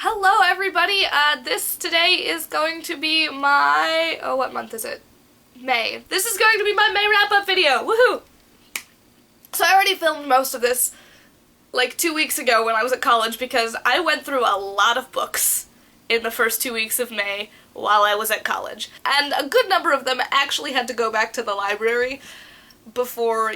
Hello everybody, this today is going to be my, what month is it? May. This is going to be my May wrap-up video, woohoo! So I already filmed most of this like 2 weeks ago when I was at college because I went through a lot of books in the first 2 weeks of May while I was at college. And a good number of them actually had to go back to the library before,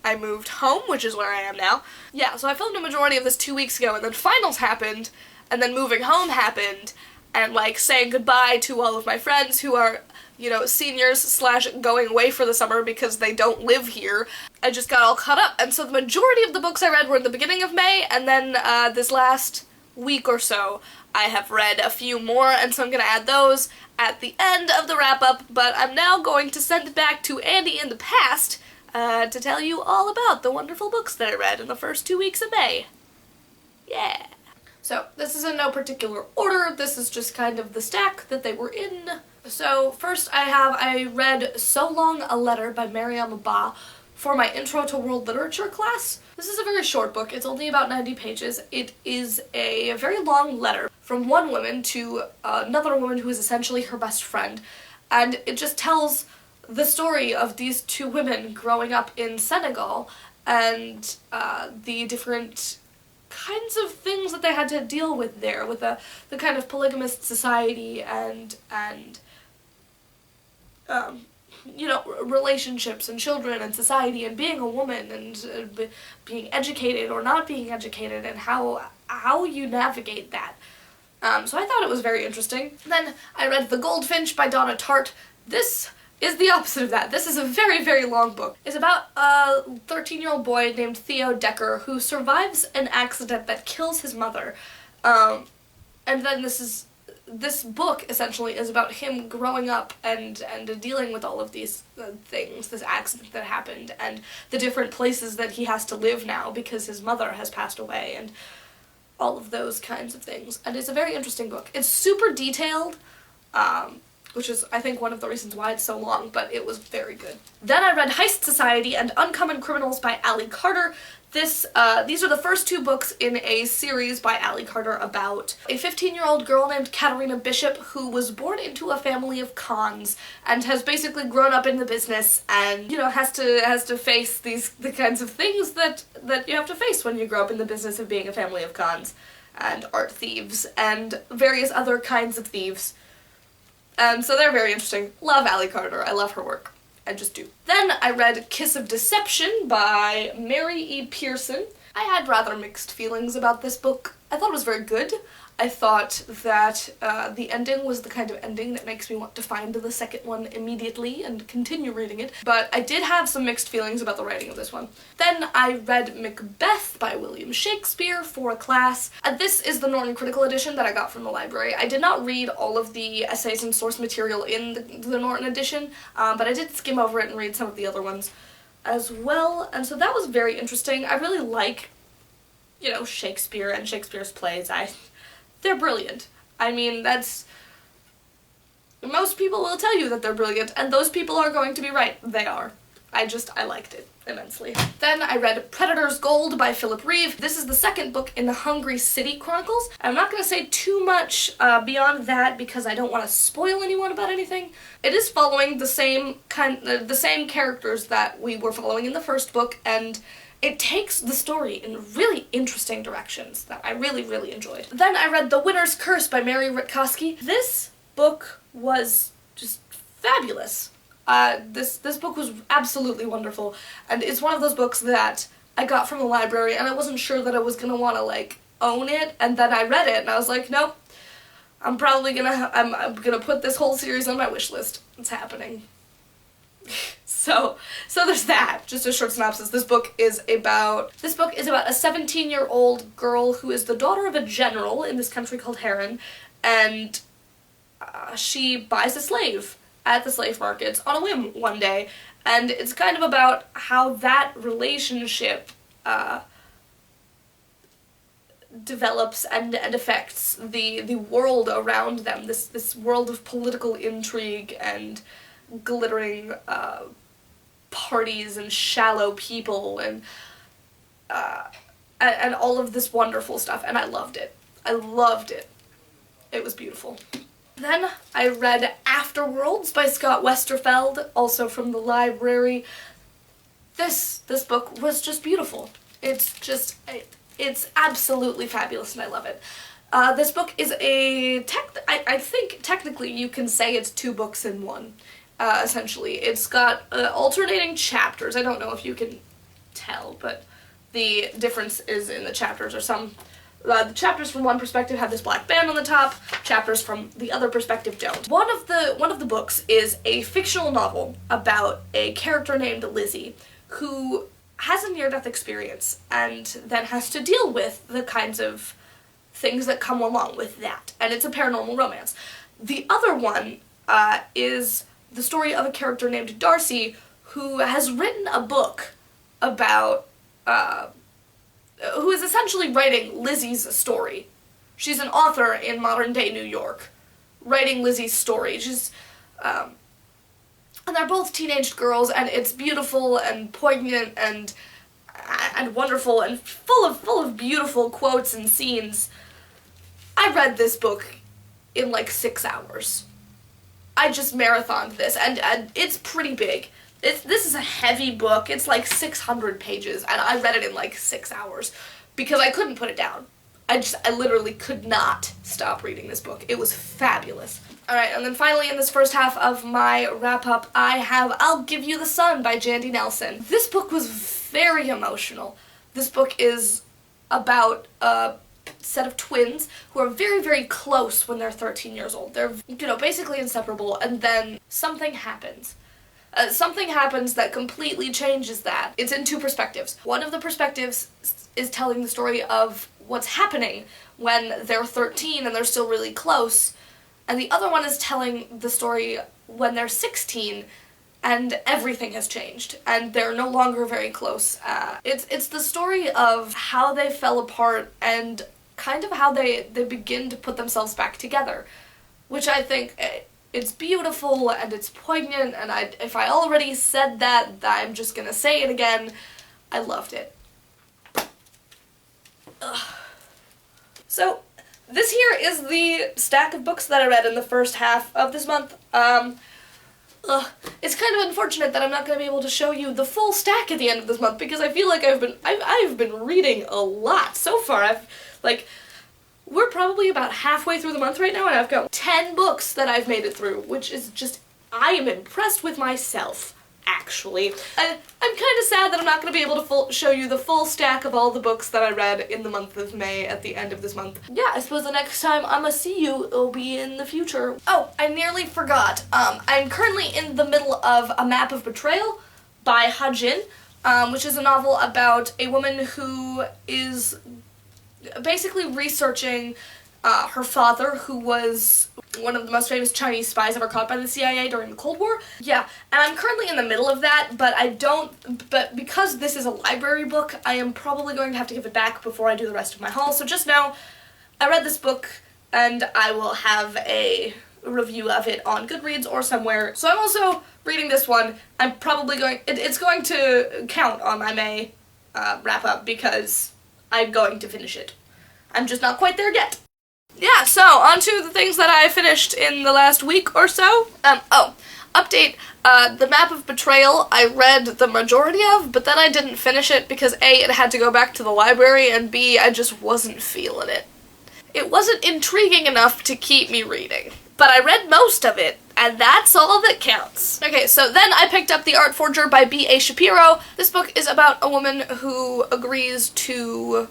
I moved home, which is where I am now. Yeah, so I filmed a majority of this 2 weeks ago, and then finals happened, and then moving home happened, and like saying goodbye to all of my friends who are, seniors slash going away for the summer because they don't live here. I just got all caught up, and so the majority of the books I read were in the beginning of May, and then this last week or so I have read a few more, and so I'm gonna add those at the end of the wrap-up, but I'm now going to send it back to Andy in the past to tell you all about the wonderful books that I read in the first 2 weeks of May. Yeah. So, this is in no particular order, this is just kind of the stack that they were in. So, first I read So Long a Letter by Mariam Ba for my Intro to World Literature class. This is a very short book, it's only about 90 pages. It is a very long letter from one woman to another woman who is essentially her best friend, and it just tells the story of these two women growing up in Senegal and the different kinds of things that they had to deal with there, with the kind of polygamist society and relationships and children and society and being a woman and being educated or not being educated and how you navigate that. So I thought it was very interesting. Then I read The Goldfinch by Donna Tartt. This is the opposite of that. This is a very, very long book. It's about a 13-year-old boy named Theo Decker who survives an accident that kills his mother. And then this book essentially is about him growing up and dealing with all of these things, this accident that happened, and the different places that he has to live now because his mother has passed away, and all of those kinds of things. And it's a very interesting book. It's super detailed, which is, I think, one of the reasons why it's so long, but it was very good. Then I read Heist Society and Uncommon Criminals by Ally Carter. These are the first two books in a series by Ally Carter about a 15-year-old girl named Katerina Bishop who was born into a family of cons and has basically grown up in the business and, has to face the kinds of things that you have to face when you grow up in the business of being a family of cons and art thieves and various other kinds of thieves. So they're very interesting. Love Ally Carter. I love her work. I just do. Then I read Kiss of Deception by Mary E. Pearson. I had rather mixed feelings about this book. I thought it was very good. I thought that the ending was the kind of ending that makes me want to find the second one immediately and continue reading it, but I did have some mixed feelings about the writing of this one. Then I read Macbeth by William Shakespeare for a class. This is the Norton Critical Edition that I got from the library. I did not read all of the essays and source material in the Norton edition, but I did skim over it and read some of the other ones as well, and so that was very interesting. I really like, Shakespeare and Shakespeare's plays. They're brilliant. I mean, most people will tell you that they're brilliant, and those people are going to be right. They are. I liked it immensely. Then I read Predator's Gold by Philip Reeve. This is the second book in the Hungry City Chronicles. I'm not going to say too much beyond that because I don't want to spoil anyone about anything. It is following the same characters that we were following in the first book, and it takes the story in really interesting directions that I really, really enjoyed. Then I read The Winner's Curse by Mary Rutkowski. This book was just fabulous. This book was absolutely wonderful, and it's one of those books that I got from the library and I wasn't sure that I was gonna want to own it, and then I read it and I was like, nope, I'm gonna put this whole series on my wish list. It's happening. So there's that. Just a short synopsis. This book is about a 17-year-old girl who is the daughter of a general in this country called Heron, and she buys a slave at the slave markets on a whim one day, and it's kind of about how that relationship develops and affects the world around them, this world of political intrigue and glittering parties and shallow people and all of this wonderful stuff, and I loved it. I loved it. It was beautiful. Then I read Afterworlds by Scott Westerfeld, also from the library. This book was just beautiful. It's absolutely fabulous and I love it. This book is I think technically you can say it's 2 books in one, essentially. It's got alternating chapters. I don't know if you can tell, but the difference is in the chapters, or the chapters from one perspective have this black band on the top, chapters from the other perspective don't. One of the books is a fictional novel about a character named Lizzie who has a near-death experience and then has to deal with the kinds of things that come along with that, and it's a paranormal romance. The other one is the story of a character named Darcy who has written a book about who is essentially writing Lizzie's story. She's an author in modern-day New York, writing Lizzie's story. And they're both teenage girls, and it's beautiful and poignant and wonderful and full of beautiful quotes and scenes. I read this book in like 6 hours. I just marathoned this, and it's pretty big. This is a heavy book. It's like 600 pages, and I read it in like 6 hours because I couldn't put it down. I literally could not stop reading this book. It was fabulous. Alright, and then finally in this first half of my wrap-up, I have I'll Give You the Sun by Jandy Nelson. This book was very emotional. This book is about a set of twins who are very, very close when they're 13 years old. They're, basically inseparable, and then something happens. Something happens that completely changes that. It's in 2 perspectives. One of the perspectives is telling the story of what's happening when they're 13 and they're still really close, and the other one is telling the story when they're 16 and everything has changed and they're no longer very close. It's the story of how they fell apart and kind of how they begin to put themselves back together, which I think it's beautiful and it's poignant, and if I already said that, I'm just gonna say it again. I loved it. Ugh. So, this here is the stack of books that I read in the first half of this month. It's kind of unfortunate that I'm not going to be able to show you the full stack at the end of this month, because I feel like I've been reading a lot so far. We're probably about halfway through the month right now, and I've got 10 books that I've made it through, which is just, I am impressed with myself, actually. I'm kind of sad that I'm not going to be able to show you the full stack of all the books that I read in the month of May at the end of this month. Yeah, I suppose the next time I'ma see you, it'll be in the future. Oh, I nearly forgot. I'm currently in the middle of A Map of Betrayal by Ha-Jin, which is a novel about a woman who is basically researching her father, who was one of the most famous Chinese spies ever caught by the CIA during the Cold War. Yeah, and I'm currently in the middle of that, but because this is a library book, I am probably going to have to give it back before I do the rest of my haul, so just know I read this book, and I will have a review of it on Goodreads or somewhere. So I'm also reading this one. I'm probably it's going to count on my May wrap-up, because I'm going to finish it. I'm just not quite there yet. Yeah, so, on to the things that I finished in the last week or so. Update, The Map of Betrayal I read the majority of, but then I didn't finish it because A, it had to go back to the library, and B, I just wasn't feeling it. It wasn't intriguing enough to keep me reading. But I read most of it, and that's all that counts. Okay, so then I picked up The Art Forger by B.A. Shapiro. This book is about a woman who agrees to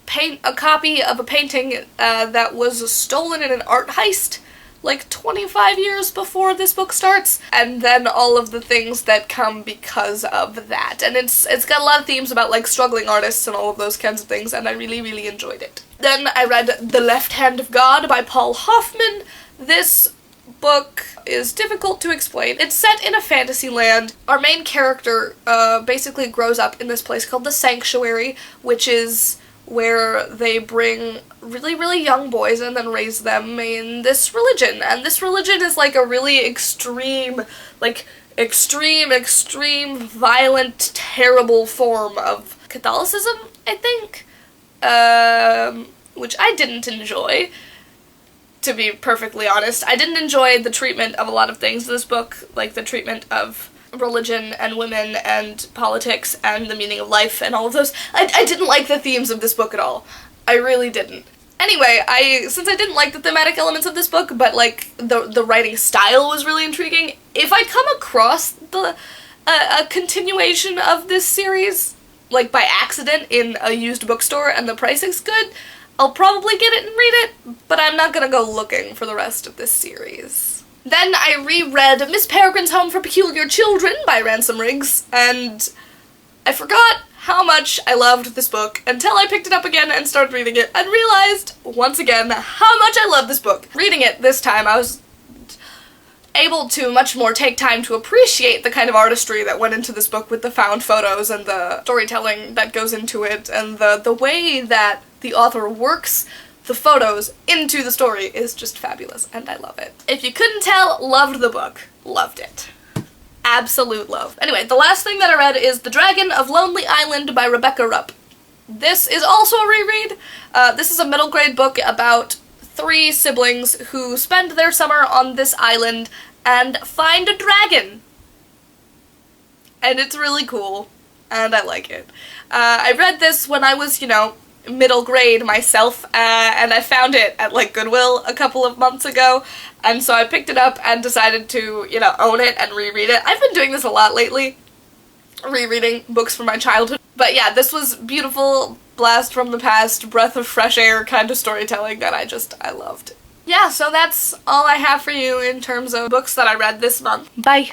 paint a copy of a painting that was stolen in an art heist like 25 years before this book starts, and then all of the things that come because of that. And it's got a lot of themes about like struggling artists and all of those kinds of things, and I really, really enjoyed it. Then I read The Left Hand of God by Paul Hoffman. This book is difficult to explain. It's set in a fantasy land. Our main character basically grows up in this place called the Sanctuary, which is where they bring really, really young boys and then raise them in this religion. And this religion is like a really extreme, violent, terrible form of Catholicism, I think. which I didn't enjoy, to be perfectly honest. I didn't enjoy the treatment of a lot of things in this book, like the treatment of religion and women and politics and the meaning of life and all of those. I didn't like the themes of this book at all. I really didn't. Anyway, since I didn't like the thematic elements of this book, but like the writing style was really intriguing, if I come across a continuation of this series, like by accident in a used bookstore and the pricing's good, I'll probably get it and read it, but I'm not gonna go looking for the rest of this series. Then I reread Miss Peregrine's Home for Peculiar Children by Ransom Riggs, and I forgot how much I loved this book until I picked it up again and started reading it and realized, once again, how much I love this book. Reading it this time, I was able to much more take time to appreciate the kind of artistry that went into this book with the found photos and the storytelling that goes into it, and the way that the author works the photos into the story is just fabulous, and I love it. If you couldn't tell, loved the book. Loved it. Absolute love. Anyway, the last thing that I read is The Dragon of Lonely Island by Rebecca Rupp. This is also a reread. This is a middle grade book about 3 siblings who spend their summer on this island and find a dragon. And it's really cool, and I like it. I read this when I was, middle grade myself, and I found it at, like, Goodwill a couple of months ago, and so I picked it up and decided to, own it and reread it. I've been doing this a lot lately, rereading books from my childhood. But yeah, this was beautiful, blast from the past, breath of fresh air kind of storytelling that I loved. Yeah, so that's all I have for you in terms of books that I read this month. Bye!